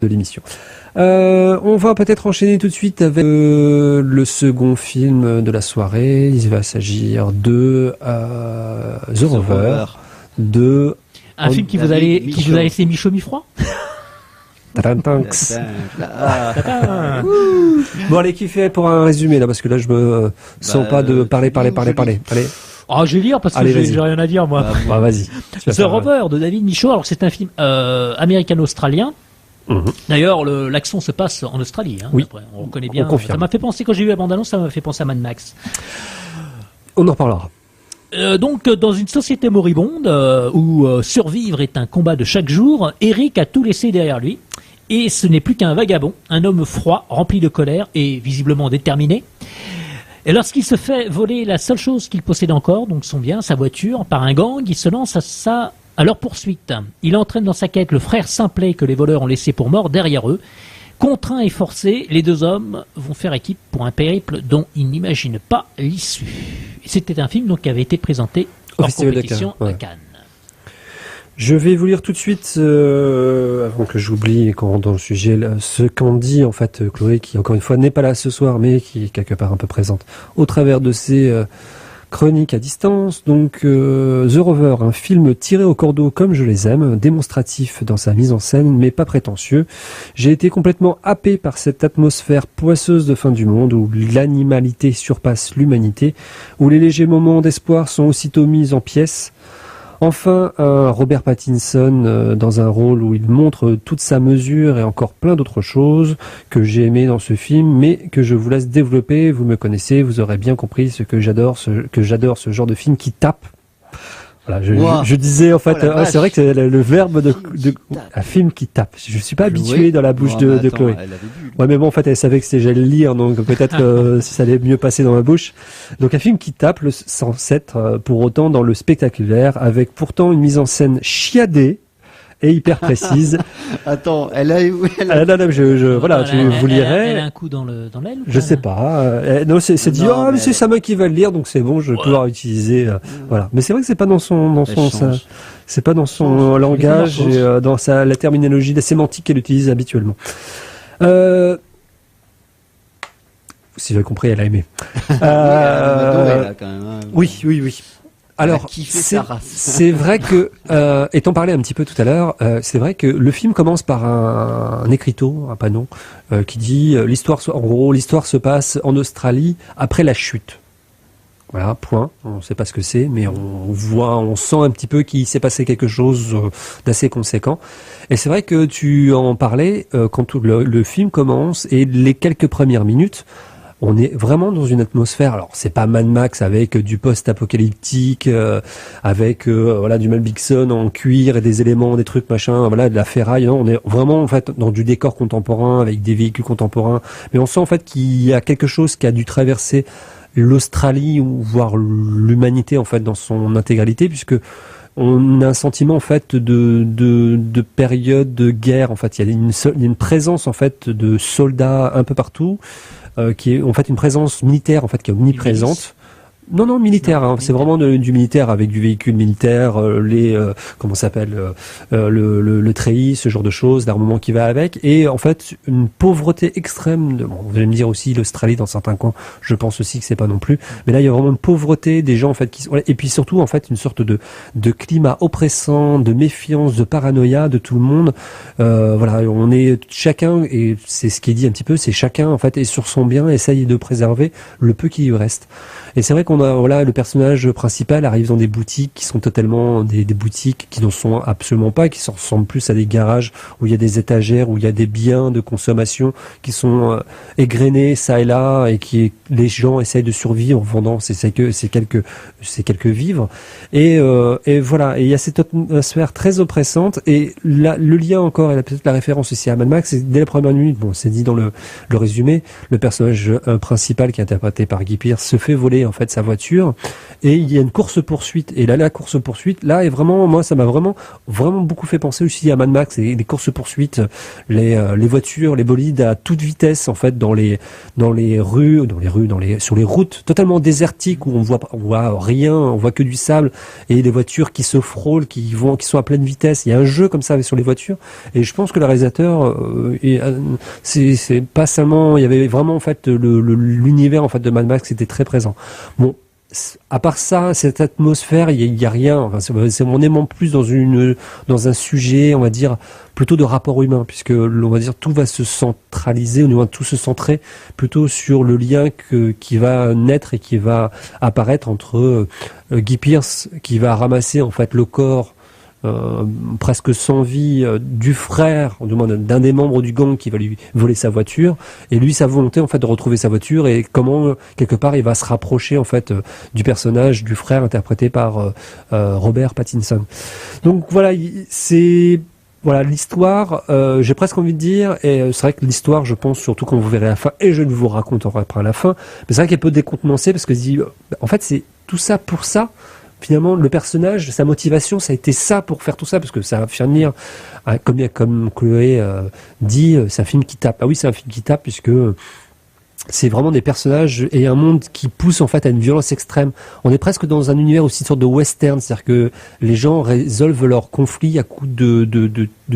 de l'émission. On va peut-être enchaîner tout de suite avec le second film de la soirée. Il va s'agir de The Rover. Un film qui vous a laissé mi-chaud mi-froid. Tanks. Bon, allez, qui fait pour un résumé là, parce que là je me sens pas de parler. Allez. Ah, je vais lire parce que j'ai rien à dire moi. Vas-y. The Rover de David Michôd. Alors c'est un film américano-australien. D'ailleurs, l'action se passe en Australie. Hein, oui, après, on reconnaît bien. Ça m'a fait penser, quand j'ai vu la bande-annonce, ça m'a fait penser à Mad Max. On en reparlera. Donc, dans une société moribonde où survivre est un combat de chaque jour, Eric a tout laissé derrière lui. Et ce n'est plus qu'un vagabond, un homme froid, rempli de colère et visiblement déterminé. Et lorsqu'il se fait voler la seule chose qu'il possède encore, donc son bien, sa voiture, par un gang, il se lance à leur poursuite. Il entraîne dans sa quête le frère Simplet que les voleurs ont laissé pour mort derrière eux. Contraints et forcés, les deux hommes vont faire équipe pour un périple dont ils n'imaginent pas l'issue. C'était un film donc, qui avait été présenté en compétition à Cannes. Je vais vous lire tout de suite, avant que j'oublie quand on rentre dans le sujet, ce qu'en dit en fait Chloé, qui encore une fois n'est pas là ce soir, mais qui est quelque part un peu présente au travers de ses chroniques à distance. Donc The Rover, un film tiré au cordeau comme je les aime, démonstratif dans sa mise en scène, mais pas prétentieux. J'ai été complètement happé par cette atmosphère poisseuse de fin du monde, où l'animalité surpasse l'humanité, où les légers moments d'espoir sont aussitôt mis en pièces. Enfin, un Robert Pattinson dans un rôle où il montre toute sa mesure et encore plein d'autres choses que j'ai aimé dans ce film, mais que je vous laisse développer. Vous me connaissez, vous aurez bien compris que j'adore ce genre de film qui tape. Voilà, je disais en fait, c'est vrai que c'est le verbe de un film qui tape. Je suis pas habitué dans la bouche de Chloé. Ouais, mais bon, en fait, elle savait que j'allais le lire, donc peut-être si ça allait mieux passer dans ma bouche. Donc un film qui tape sans être pour autant dans le spectaculaire, avec pourtant une mise en scène chiadée et hyper précise. Attends, voilà, tu vous lirez. Elle a un coup dans l'aile. Je sais pas. Non, c'est dit. Mais c'est sa main qui va le lire, donc c'est bon. Je vais pouvoir utiliser. Voilà. Mais c'est vrai que c'est pas dans son c'est pas dans son langage et dans la terminologie, la sémantique qu'elle utilise habituellement. Si j'ai compris, elle a aimé. Oui. Alors, c'est vrai que, étant parlé un petit peu tout à l'heure, c'est vrai que le film commence par un écriteau, un panneau, qui dit l'histoire se passe en Australie après la chute. Voilà, point. On ne sait pas ce que c'est, mais on sent un petit peu qu'il s'est passé quelque chose d'assez conséquent. Et c'est vrai que tu en parlais quand le film commence et les quelques premières minutes. On est vraiment dans une atmosphère. Alors, c'est pas Mad Max avec du post-apocalyptique, avec du Mel Gibson en cuir et des éléments, des trucs machin, de la ferraille. Non, on est vraiment en fait dans du décor contemporain avec des véhicules contemporains. Mais on sent en fait qu'il y a quelque chose qui a dû traverser l'Australie ou voire l'humanité en fait dans son intégralité, puisque on a un sentiment en fait de période de guerre. En fait, il y a une présence en fait de soldats un peu partout. Qui est en fait une présence militaire en fait qui est omniprésente. Non, militaire. C'est vraiment du militaire avec du véhicule militaire, comment ça s'appelle, le treillis, ce genre de choses, l'armement qui va avec, et en fait une pauvreté extrême. Vous allez me dire aussi l'Australie dans certains coins. Je pense aussi que c'est pas non plus. Mais là, il y a vraiment une pauvreté des gens en fait et puis surtout en fait une sorte de climat oppressant, de méfiance, de paranoïa de tout le monde. On est chacun et c'est ce qui est dit un petit peu, c'est chacun en fait est sur son bien, essaye de préserver le peu qui lui reste. Et c'est vrai qu'on a le personnage principal arrive dans des boutiques qui sont totalement des boutiques qui n'en sont absolument pas, qui ressemblent plus à des garages où il y a des étagères, où il y a des biens de consommation qui sont égrenés ça et là, et les gens essayent de survivre en vendant ces quelques vivres. Et voilà, et il y a cette atmosphère très oppressante, et le lien encore, et peut-être la référence aussi à Mad Max, c'est dès la première minute, c'est dit dans le résumé, le personnage principal qui est interprété par Guy Pearce se fait voler en fait sa voiture, et il y a une course-poursuite. Et là, la course-poursuite, là, est vraiment, moi, ça m'a vraiment beaucoup fait penser aussi à Mad Max, et les courses-poursuites, les voitures, les bolides à toute vitesse, en fait, sur les routes totalement désertiques où on voit rien, on voit que du sable, et des voitures qui se frôlent, qui sont à pleine vitesse. Il y a un jeu comme ça sur les voitures, et je pense que le réalisateur, c'est pas seulement, il y avait vraiment, en fait, l'univers, en fait, de Mad Max était très présent. Bon, à part ça, cette atmosphère, il y a rien. Enfin, on est plus dans un sujet, on va dire, plutôt de rapport humain, puisque on va dire tout va se centraliser, on va tout se centrer plutôt sur le lien qui va naître et qui va apparaître entre Guy Pearce, qui va ramasser en fait le corps presque sans vie du frère, on demande d'un des membres du gang qui va lui voler sa voiture, et lui sa volonté en fait de retrouver sa voiture, et comment quelque part il va se rapprocher en fait du personnage du frère interprété par Robert Pattinson. Donc voilà, voilà l'histoire, j'ai presque envie de dire, et c'est vrai que l'histoire, je pense surtout quand vous verrez la fin, et je ne vous raconterai pas la fin, mais c'est vrai qu'elle peut décontenancer, parce que en fait c'est tout ça pour ça. Finalement, le personnage, sa motivation, ça a été ça pour faire tout ça, parce que ça va finir, comme Chloé dit, c'est un film qui tape. Ah oui, c'est un film qui tape, puisque c'est vraiment des personnages et un monde qui pousse en fait à une violence extrême. On est presque dans un univers aussi une sorte de western, c'est-à-dire que les gens résolvent leurs conflits à coups de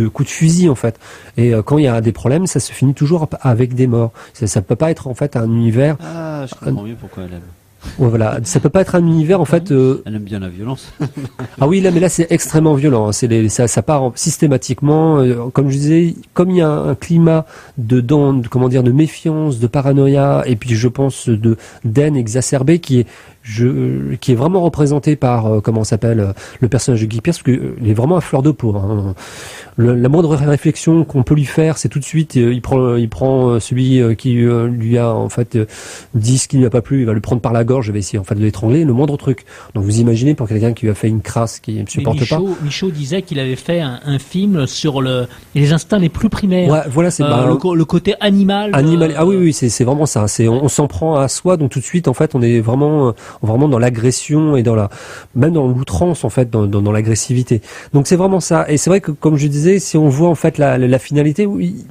coups de fusil en fait. Et quand il y a des problèmes, ça se finit toujours avec des morts. Ça peut pas être en fait un univers. Ah, je comprends mieux pourquoi elle aime. Ouais, voilà, ça peut pas être un univers en fait. Elle aime bien la violence. Ah oui, là, mais là c'est extrêmement violent. Hein. Ça part systématiquement. Comme je disais, comme il y a un climat de méfiance, de paranoïa, et puis je pense de haine exacerbée qui est vraiment représenté par le personnage de Guy Pearce, parce que il est vraiment à fleur de peau. Hein. La moindre réflexion qu'on peut lui faire, c'est tout de suite il prend celui qui lui a en fait dit ce qui ne lui a pas plu, il va le prendre par la gorge, il va essayer en fait de l'étrangler, le moindre truc. Donc vous imaginez pour quelqu'un qui lui a fait une crasse qui ne supporte pas. Michaud disait qu'il avait fait un film sur les instincts les plus primaires. Ouais, voilà, c'est le côté animal. Ah oui, c'est vraiment ça. On s'en prend à soi, donc tout de suite en fait on est vraiment dans l'agression et même dans l'outrance en fait, dans l'agressivité. Donc c'est vraiment ça. Et c'est vrai que comme je disais, si on voit en fait la finalité, oui,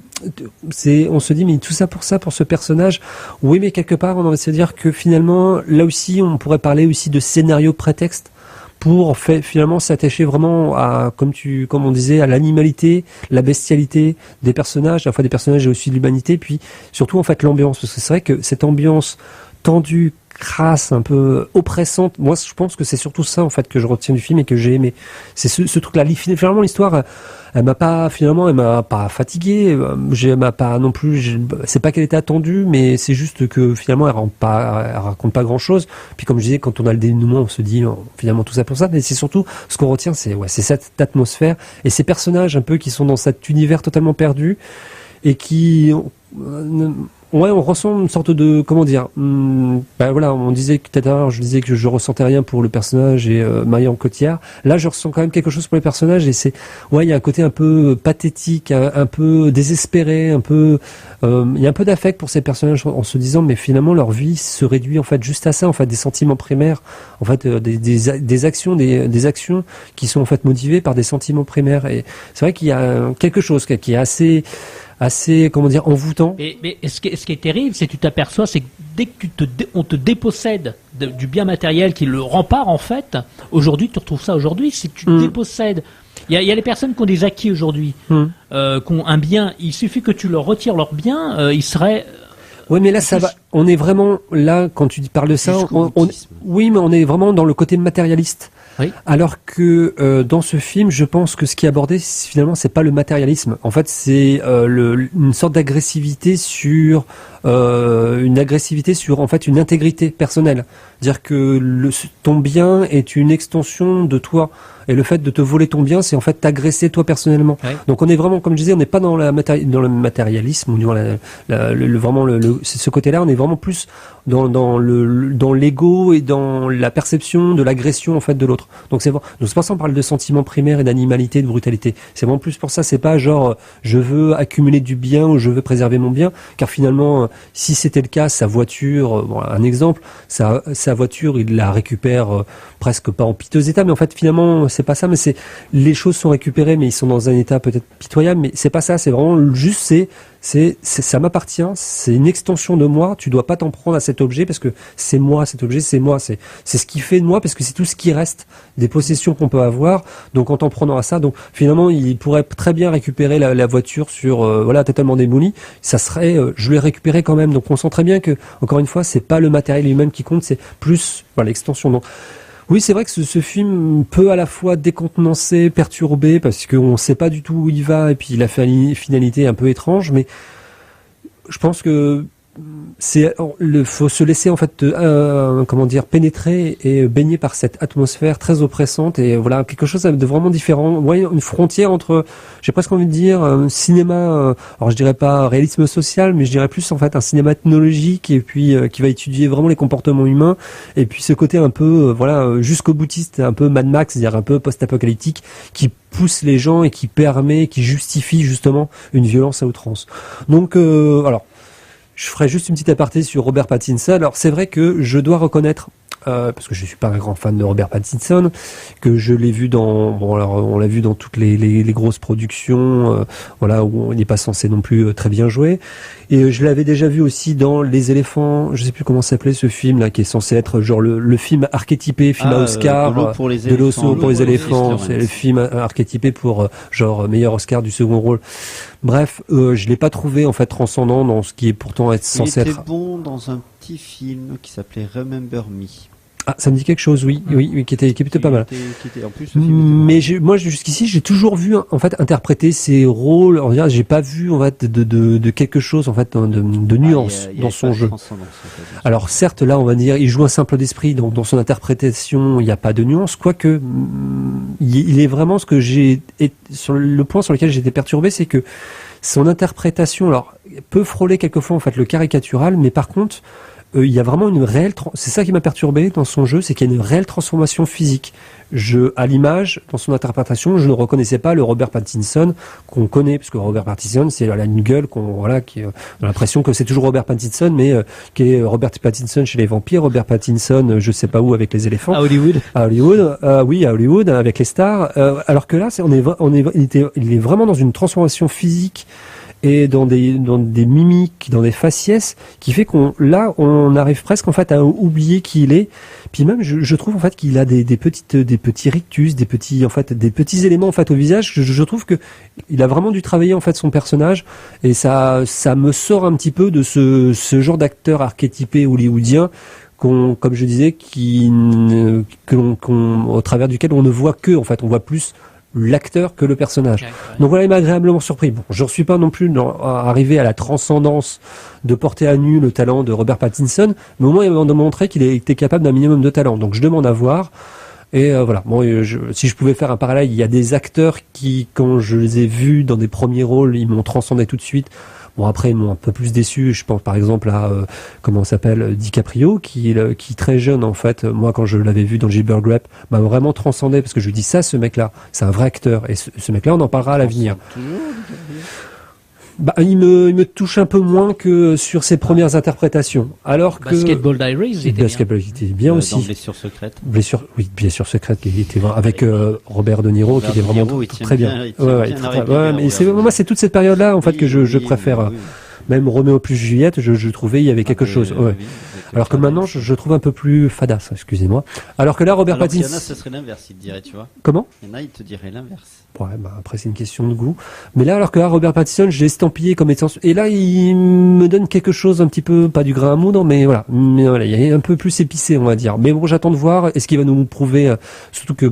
on se dit mais tout ça pour ce personnage. Oui, mais quelque part on va se dire que finalement là aussi on pourrait parler aussi de scénario prétexte pour finalement s'attacher vraiment à, comme on disait, à l'animalité, la bestialité des personnages, à la fois des personnages et aussi de l'humanité, puis surtout en fait l'ambiance, parce que c'est vrai que cette ambiance tendue, crasse, un peu oppressante, moi je pense que c'est surtout ça en fait que je retiens du film et que j'ai aimé. C'est ce truc-là. Finalement l'histoire, elle m'a pas fatigué, elle m'a pas non plus, c'est pas qu'elle était attendue, mais c'est juste que finalement elle raconte pas grand-chose. Puis comme je disais, quand on a le dénouement, on se dit finalement tout ça pour ça, mais c'est surtout ce qu'on retient, c'est cette atmosphère et ces personnages un peu qui sont dans cet univers totalement perdu et qui on ressent une sorte de, voilà, on disait tout à l'heure, je disais que je ressentais rien pour le personnage et Marion Cotillard. Là, je ressens quand même quelque chose pour les personnages et il y a un côté un peu pathétique, un peu désespéré, il y a un peu d'affect pour ces personnages en se disant, mais finalement leur vie se réduit en fait juste à ça, en fait, des sentiments primaires, en fait, des actions qui sont en fait motivées par des sentiments primaires. Et c'est vrai qu'il y a quelque chose qui est assez envoûtant. Mais ce qui est terrible, c'est que tu t'aperçois, c'est que dès que on te dépossède du bien matériel qui est le rempart en fait, aujourd'hui tu retrouves ça aujourd'hui, si tu dépossèdes. Il y a les personnes qui ont des acquis aujourd'hui, qui ont un bien, il suffit que tu leur retires leur bien, ils seraient... Oui, mais là, ça va. On est vraiment là quand tu parles de ça. Oui, mais on est vraiment dans le côté matérialiste. Oui. Alors que dans ce film, je pense que ce qui est abordé, finalement, c'est pas le matérialisme. En fait, c'est une sorte d'agressivité sur en fait une intégrité personnelle. Dire que ton bien est une extension de toi. Et le fait de te voler ton bien, c'est en fait t'agresser toi personnellement. Ouais. Donc on est vraiment, comme je disais, on n'est pas dans le matérialisme, ou vraiment ce côté-là. On est vraiment plus dans l'ego et dans la perception de l'agression en fait de l'autre. l'autre. Donc c'est pour ça qu'on parle de sentiments primaires et d'animalité, de brutalité. C'est vraiment plus pour ça. C'est pas genre je veux accumuler du bien ou je veux préserver mon bien, car finalement, si c'était le cas, sa voiture, un exemple, sa voiture, il la récupère presque pas en piteux état, mais en fait finalement c'est pas ça. Mais les choses sont récupérées, mais ils sont dans un état peut-être pitoyable. Mais c'est pas ça. C'est vraiment juste ça m'appartient, c'est une extension de moi, tu dois pas t'en prendre à cet objet parce que c'est moi, cet objet c'est moi, c'est ce qui fait de moi parce que c'est tout ce qui reste des possessions qu'on peut avoir, donc en t'en prenant à ça, donc finalement il pourrait très bien récupérer la voiture sur, totalement démolie, ça serait, je l'ai récupéré quand même, donc on sent très bien que, encore une fois, c'est pas le matériel lui-même qui compte, c'est plus, l'extension, donc. Oui, c'est vrai que ce film peut à la fois décontenancer, perturber, parce qu'on ne sait pas du tout où il va, et puis il a fait une finalité un peu étrange, mais je pense que faut se laisser en fait pénétrer et baigner par cette atmosphère très oppressante et voilà quelque chose de vraiment différent. Ouais, une frontière entre, j'ai presque envie de dire, un cinéma, alors je dirais pas réalisme social, mais je dirais plus en fait un cinéma ethnologique et puis qui va étudier vraiment les comportements humains et puis ce côté un peu jusqu'au boutiste, un peu Mad Max, c'est-à-dire un peu post-apocalyptique qui pousse les gens et qui permet, qui justifie justement une violence à outrance. Donc alors je ferai juste une petite aparté sur Robert Pattinson. Alors c'est vrai que je dois reconnaître, parce que je suis pas un grand fan de Robert Pattinson, que je l'ai vu on l'a vu dans toutes les grosses productions, où on n'est pas censé non plus très bien jouer. Et je l'avais déjà vu aussi dans Les Éléphants, je sais plus comment s'appelait ce film là, qui est censé être genre le film archétypé, film à Oscar, de l'eau pour les éléphants, c'est le film archétypé pour meilleur Oscar du second rôle. Bref, je l'ai pas trouvé en fait transcendant dans ce qui est pourtant censé être. Il était bon dans un petit film qui s'appelait Remember Me. Ah, ça me dit quelque chose, oui, qui était pas mal. En plus, mais moi, jusqu'ici, j'ai toujours vu, en fait, interpréter ces rôles. On dirait, j'ai pas vu, en fait, de quelque chose, en fait, de nuance dans son jeu. Alors, certes, là, on va dire, il joue un simple d'esprit, donc dans son interprétation, il n'y a pas de nuance, quoique, il est vraiment ce que sur le point sur lequel j'étais perturbé, c'est que son interprétation, alors, peut frôler quelquefois, en fait, le caricatural, mais par contre, il y a vraiment une réelle, c'est ça qui m'a perturbé dans son jeu, c'est qu'il y a une réelle transformation physique. À l'image, dans son interprétation, je ne reconnaissais pas le Robert Pattinson qu'on connaît, parce que Robert Pattinson, c'est une gueule on a l'impression que c'est toujours Robert Pattinson, mais qui est Robert Pattinson chez les vampires, Robert Pattinson, je sais pas où avec les éléphants. À Hollywood. Oui, à Hollywood avec les stars. Alors que là, il est vraiment dans une transformation physique et dans des mimiques, dans des faciès, qui fait on arrive presque en fait à oublier qui il est. Puis même, je trouve en fait qu'il a des petits rictus, des petits éléments en fait au visage. Je trouve que il a vraiment dû travailler en fait son personnage, et ça me sort un petit peu de ce genre d'acteur archétypé hollywoodien comme je disais, au travers duquel on ne voit que, en fait, on voit plus l'acteur que le personnage. Donc voilà, il m'a agréablement surpris. Bon, je ne suis pas non plus arrivé à la transcendance de porter à nu le talent de Robert Pattinson, mais au moins il m'a montré qu'il était capable d'un minimum de talent. Donc je demande à voir. Et voilà. Bon, si je pouvais faire un parallèle, il y a des acteurs qui, quand je les ai vus dans des premiers rôles, ils m'ont transcendé tout de suite. Bon, après, ils m'ont un peu plus déçu. Je pense par exemple à comment s'appelle, DiCaprio, qui très jeune en fait. Moi, quand je l'avais vu dans Gilbert Grape, m'a vraiment transcendé, parce que je lui dis ça, ce mec-là, c'est un vrai acteur. Et ce mec-là, on en parlera à l'avenir. Il me touche un peu moins que sur ses premières interprétations. Alors que Basketball Diaries était bien aussi. Dans Blessure secrète. Blessure secrète qui était avec Robert De Niro, qui était vraiment très bien. Mais moi, c'est toute cette période-là en fait que je préfère. Même Roméo plus Juliette, je trouvais il y avait quelque chose. Ouais. Alors que maintenant, je trouve un peu plus fadasse, excusez-moi. Alors que là, Robert Pattinson. Il y en a, ce serait l'inverse, il te dirait, tu vois. Comment ? Il y en a, il te dirait l'inverse. Ouais, après c'est une question de goût. Mais là, alors que là, Robert Pattinson, je l'ai estampillé comme étant... Et là, il me donne quelque chose un petit peu, pas du grain à moudre, mais voilà. Il est un peu plus épicé, on va dire. Mais bon, j'attends de voir. Est-ce qu'il va nous prouver... surtout que,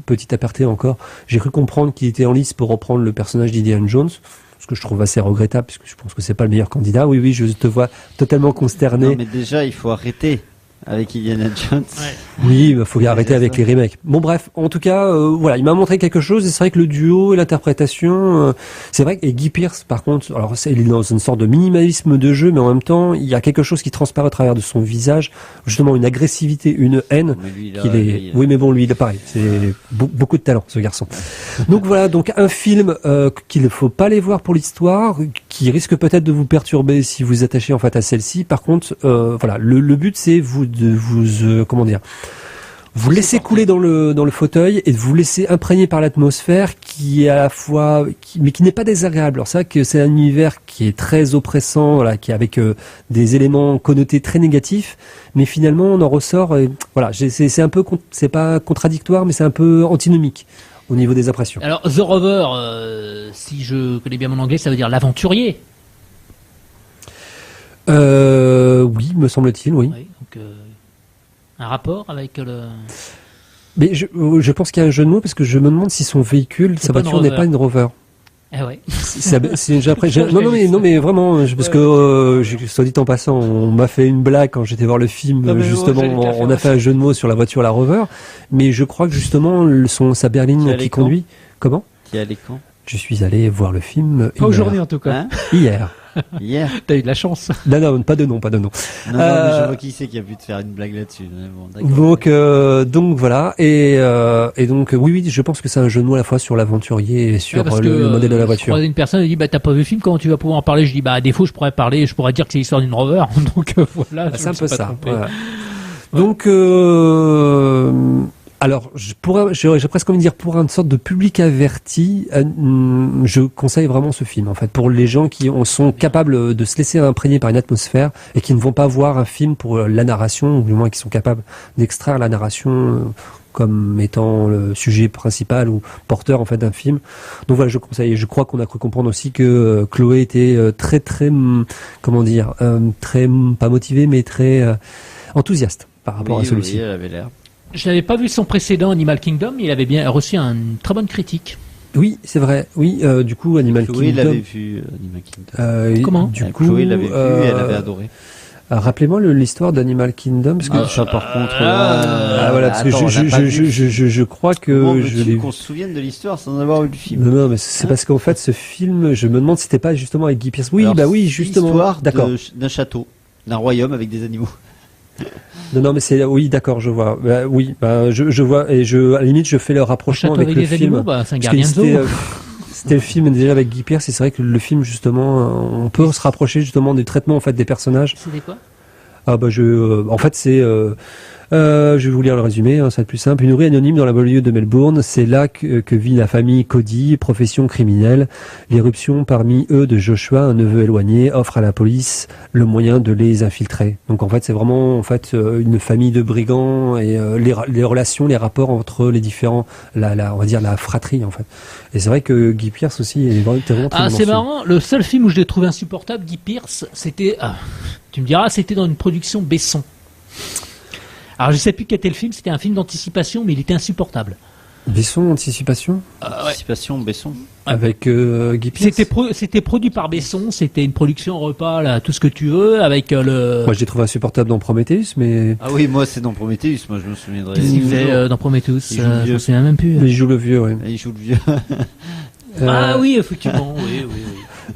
petit aparté encore, j'ai cru comprendre qu'il était en lice pour reprendre le personnage d'Indiana Jones. Ce que je trouve assez regrettable, puisque je pense que c'est pas le meilleur candidat. Oui, je te vois totalement consterné. Non, mais déjà, il faut arrêter. Avec Indiana Jones. Ouais. Oui, il faut arrêter avec les remakes. Bon bref, en tout cas, voilà, il m'a montré quelque chose et c'est vrai que le duo et l'interprétation, c'est vrai que et Guy Pearce, par contre, alors il est dans une sorte de minimalisme de jeu, mais en même temps, il y a quelque chose qui transparaît à travers de son visage, justement une agressivité, une haine. Oui, mais bon, lui, il est pareil. C'est beaucoup de talent, ce garçon. Donc voilà, donc un film qu'il ne faut pas aller voir pour l'histoire, qui risque peut-être de vous perturber si vous attachez en fait à celle-ci. Par contre, voilà, le but c'est de vous comment dire, vous laisser couler dans le fauteuil et de vous laisser imprégner par l'atmosphère qui est à la fois mais qui n'est pas désagréable. Alors c'est vrai que c'est un univers qui est très oppressant, voilà, qui est avec des éléments connotés très négatifs, mais finalement on en ressort voilà, c'est un peu c'est pas contradictoire mais c'est un peu antinomique au niveau des impressions. Alors The Rover, si je connais bien mon anglais, ça veut dire l'aventurier. Oui, me semble-t-il, oui. Oui, donc, un rapport avec le... Mais je pense qu'il y a un jeu de mots parce que je me demande si son véhicule, sa voiture n'est pas une Rover. Ah ouais. Non mais vraiment parce que soit dit en passant, on m'a fait une blague quand j'étais voir le film justement, on a fait un jeu de mots sur la voiture la Rover, mais je crois que justement sa berline qui conduit. Comment ? Qui est allé quand ? Je suis allé voir le film. Pas aujourd'hui en tout cas. Hier. Hier. T'as eu de la chance. Non, pas de nom. Non, mais je vois qui c'est qui a pu te faire une blague là-dessus. Bon, donc voilà, et donc oui, je pense que c'est un jeu de mots à la fois sur l'aventurier et sur le modèle de la voiture. Je croisais une personne, elle dit t'as pas vu le film, comment tu vas pouvoir en parler ? Je dis à défaut je pourrais dire que c'est l'histoire d'une Rover. Donc voilà. C'est un peu ça. Voilà. Donc alors, j'ai presque envie de dire pour une sorte de public averti, je conseille vraiment ce film en fait pour les gens qui sont capables de se laisser imprégner par une atmosphère et qui ne vont pas voir un film pour la narration, ou du moins qui sont capables d'extraire la narration comme étant le sujet principal ou porteur en fait d'un film. Donc voilà, je conseille. Je crois qu'on a cru comprendre aussi que Chloé était très comment dire, très pas motivée mais très enthousiaste par rapport à celui-ci. Oui, elle avait l'air. Je n'avais pas vu son précédent Animal Kingdom, il avait bien reçu une très bonne critique. Oui, c'est vrai. Oui, du coup, Animal Kingdom. Chloé l'avait vu, Animal Kingdom. Comment ? Du coup, Chloé l'avait vu et elle avait adoré. Rappelez-moi l'histoire d'Animal Kingdom, parce que ça par contre. voilà, parce que je crois que qu'on se souvienne de l'histoire sans avoir vu le film. Non, mais c'est parce qu'en fait, ce film, je me demande si c'était pas justement avec Guy Pearce. Oui, alors, oui, justement. L'histoire d'accord. D'un château, d'un royaume avec des animaux. Non, mais oui, d'accord, je vois. Je vois, et à la limite, je fais le rapprochement avec le film. Animaux, c'est un gardien de zoo. C'était le film déjà avec Guy Pearce, et c'est vrai que le film, justement, on peut se rapprocher justement du traitement en fait des personnages. C'était quoi ? En fait, c'est je vais vous lire le résumé, ça va être plus simple. Une rue anonyme dans la banlieue de Melbourne, c'est là que vit la famille Cody, profession criminelle. L'éruption parmi eux de Joshua, un neveu éloigné, offre à la police le moyen de les infiltrer. Donc en fait, c'est vraiment une famille de brigands et les relations, les rapports entre les différents, on va dire la fratrie en fait. Et c'est vrai que Guy Pearce aussi est vraiment très bon. C'est marrant. Le seul film où je l'ai trouvé insupportable, Guy Pearce, c'était, tu me diras, c'était dans une production Besson. Alors je sais plus quel était le film, c'était un film d'anticipation, mais il était insupportable. Besson, Anticipation Anticipation, Besson. Avec Guy Pearce. C'était produit par Besson, c'était une production repas, là, tout ce que tu veux, avec le... Moi, je l'ai trouvé insupportable dans Prometheus, mais... Ah oui, moi, c'est dans Prometheus, moi, je me souviendrai. Qu'est-ce qu'il fait dans Prometheus Je me souviens même plus. Il joue le vieux, oui. Il joue le vieux. Ah oui, effectivement, oui.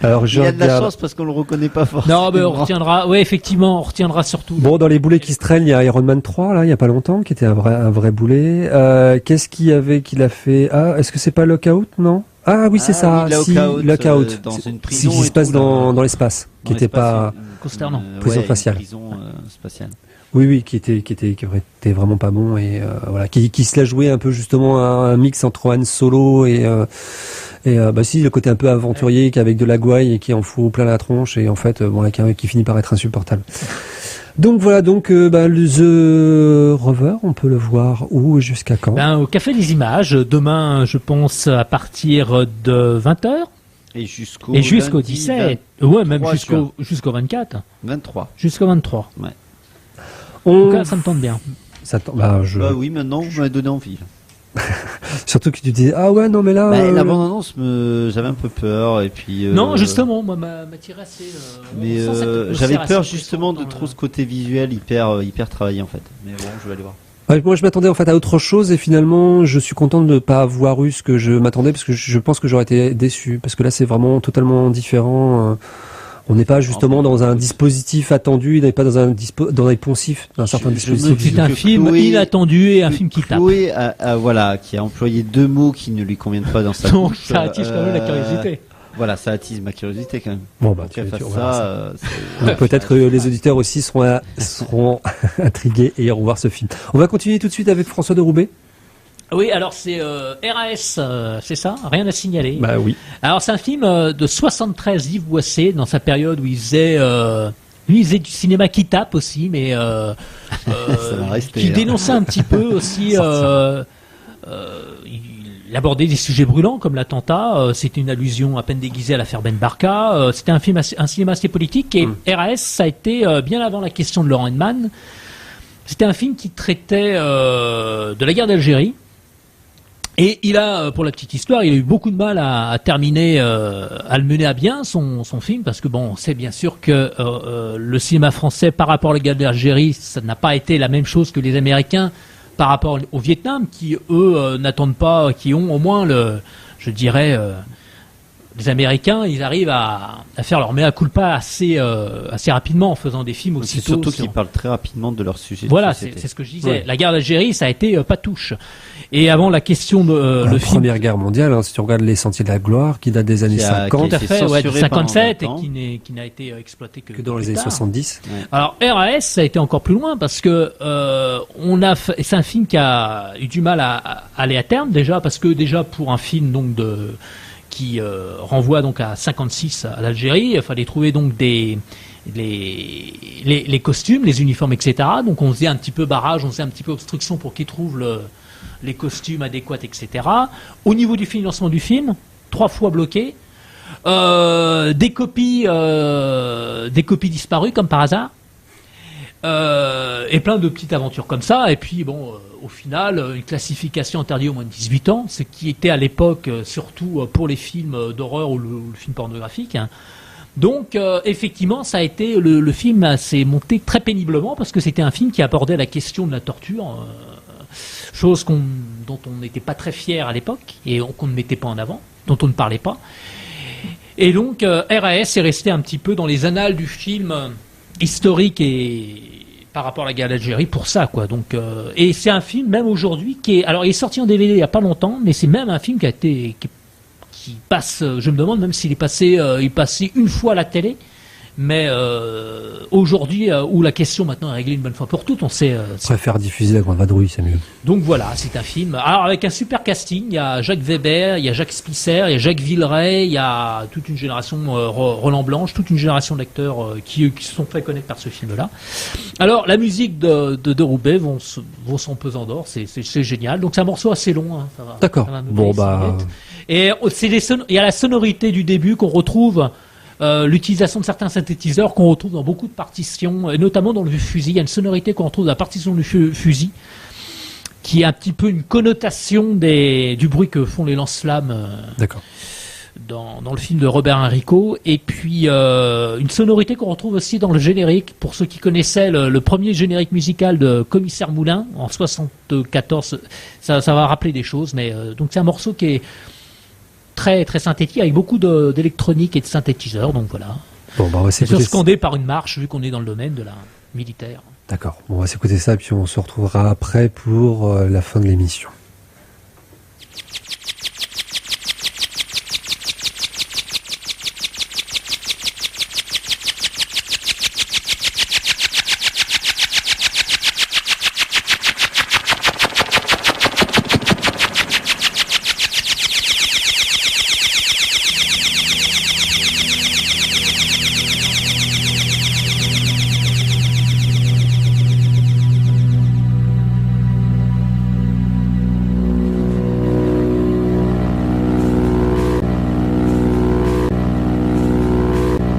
Alors, il y a de la chance parce qu'on le reconnaît pas forcément. Non, mais on retiendra. Oui, effectivement, on retiendra surtout. Bon, dans les boulets qui se traînent, il y a Iron Man 3, là, il y a pas longtemps, qui était un vrai boulet. Qu'est-ce qu'il a fait ? Ah, est-ce que c'est pas Lockout, non ? Ah oui, c'est ça. Lockout. Dans une prison. Qui se passe dans l'espace, qui était pas consternant. Prison spatiale. Prison spatiale. Oui, qui aurait été vraiment pas bon et voilà, qui se l'a joué un peu justement un mix entre Han Solo et le côté un peu aventurier qui avec de la gouaille et qui en fout plein la tronche et en fait qui finit par être insupportable. Donc voilà, le The Rover, on peut le voir où et jusqu'à quand ? Au Café des Images, demain, je pense à partir de 20h. Et jusqu'au 17. Ouais, même jusqu'au 24. 23. Jusqu'au 23. Ouais. En tout cas, ça me tente bien. Oui, maintenant, vous m'avez donné envie. Surtout que tu disais ah ouais non mais là. La bande-annonce j'avais un peu peur et puis. Non justement moi m'a tiré assez. Mais j'avais peur justement de trop ce côté visuel hyper travaillé en fait. Mais bon je vais aller voir. Ouais, moi je m'attendais en fait à autre chose et finalement je suis content de ne pas avoir eu ce que je m'attendais parce que je pense que j'aurais été déçu parce que là c'est vraiment totalement différent. On n'est pas justement dans un dispositif attendu, on n'est pas dans un poncif d'un certain dispositif. C'est un film inattendu et un film qui tape. Chloé voilà, qui a employé 2 mots qui ne lui conviennent pas dans sa donc bouche. Ça attise quand même la curiosité. Voilà, ça attise ma curiosité quand même. Bon bah peut-être que les auditeurs aussi seront intrigués et iront voir ce film. On va continuer tout de suite avec François de Roubaix. Oui, alors c'est RAS, c'est ça, rien à signaler. Bah oui. Alors c'est un film de 73 d'Yves Boisset dans sa période où il faisait du cinéma qui tape aussi, mais qui dénonçait un petit peu aussi. Il abordait des sujets brûlants comme l'attentat. C'était une allusion à peine déguisée à l'affaire Ben Barka. C'était un cinéma assez politique et RAS, ça a été bien avant la question de Laurent Heinemann. C'était un film qui traitait de la guerre d'Algérie. Et il a, pour la petite histoire, il a eu beaucoup de mal à terminer, à le mener à bien son film, parce que bon, on sait bien sûr que le cinéma français par rapport à la guerre d'Algérie, ça n'a pas été la même chose que les Américains par rapport au Vietnam, qui eux n'attendent pas, qui ont au moins les Américains, ils arrivent à faire leur mea culpa assez rapidement en faisant des films aussi. C'est surtout qu'ils parlent très rapidement de leur sujet. Voilà, c'est ce que je disais. Ouais. La guerre d'Algérie, ça a été patouche. Et avant la question de le film. Première guerre mondiale, si tu regardes Les Sentiers de la Gloire, qui date des années 50. Tout à fait, ouais, de 57 et qui n'a été exploité que dans les années 70. Ouais. Alors RAS, ça a été encore plus loin parce que c'est un film qui a eu du mal à aller à terme déjà parce que pour un film donc qui renvoie donc à 56 à l'Algérie, il fallait trouver donc les costumes, les uniformes, etc. Donc on faisait un petit peu barrage, on faisait un petit peu obstruction pour qu'ils trouvent les costumes adéquats, etc. Au niveau du financement du film, 3 fois bloqué, des copies disparues comme par hasard, et plein de petites aventures comme ça. Et puis bon, au final, une classification interdite au moins de 18 ans, ce qui était à l'époque surtout pour les films d'horreur ou le film pornographique. Hein. Donc effectivement, ça a été le film s'est monté très péniblement parce que c'était un film qui abordait la question de la torture, chose dont on n'était pas très fier à l'époque et qu'on ne mettait pas en avant, dont on ne parlait pas. Et donc RAS est resté un petit peu dans les annales du film historique et par rapport à la guerre d'Algérie pour ça quoi. Donc et c'est un film même aujourd'hui il est sorti en DVD il y a pas longtemps, mais c'est même un film qui passe, je me demande même s'il est passé une fois à la télé, mais aujourd'hui où la question maintenant est réglée une bonne fois pour toutes, on sait. Je préfère diffuser La Grande Vadrouille, c'est mieux. Donc voilà, c'est un film. Alors avec un super casting, il y a Jacques Weber, il y a Jacques Spicer, il y a Jacques Villeray, il y a toute une génération Roland Blanche, toute une génération d'acteurs qui se sont fait connaître par ce film-là. Alors la musique de Roubaix vont son pesant d'or, c'est génial. Donc c'est un morceau assez long. Hein, d'accord. Bon bah. Et il y a la sonorité du début qu'on retrouve. L'utilisation de certains synthétiseurs qu'on retrouve dans beaucoup de partitions, et notamment dans le fusil. Il y a une sonorité qu'on retrouve dans la partition du fusil, qui est un petit peu une connotation du bruit que font les lance-flammes dans le film de Robert Enrico. Et puis une sonorité qu'on retrouve aussi dans le générique, pour ceux qui connaissaient le premier générique musical de Commissaire Moulin en 74. Ça va rappeler des choses, mais donc c'est un morceau qui est très très synthétique avec beaucoup d'électronique et de synthétiseurs, donc voilà. Bon, bah on va s'écouter. C'est scandé par une marche vu qu'on est dans le domaine de la militaire. D'accord. Bon, on va s'écouter ça puis on se retrouvera après pour la fin de l'émission.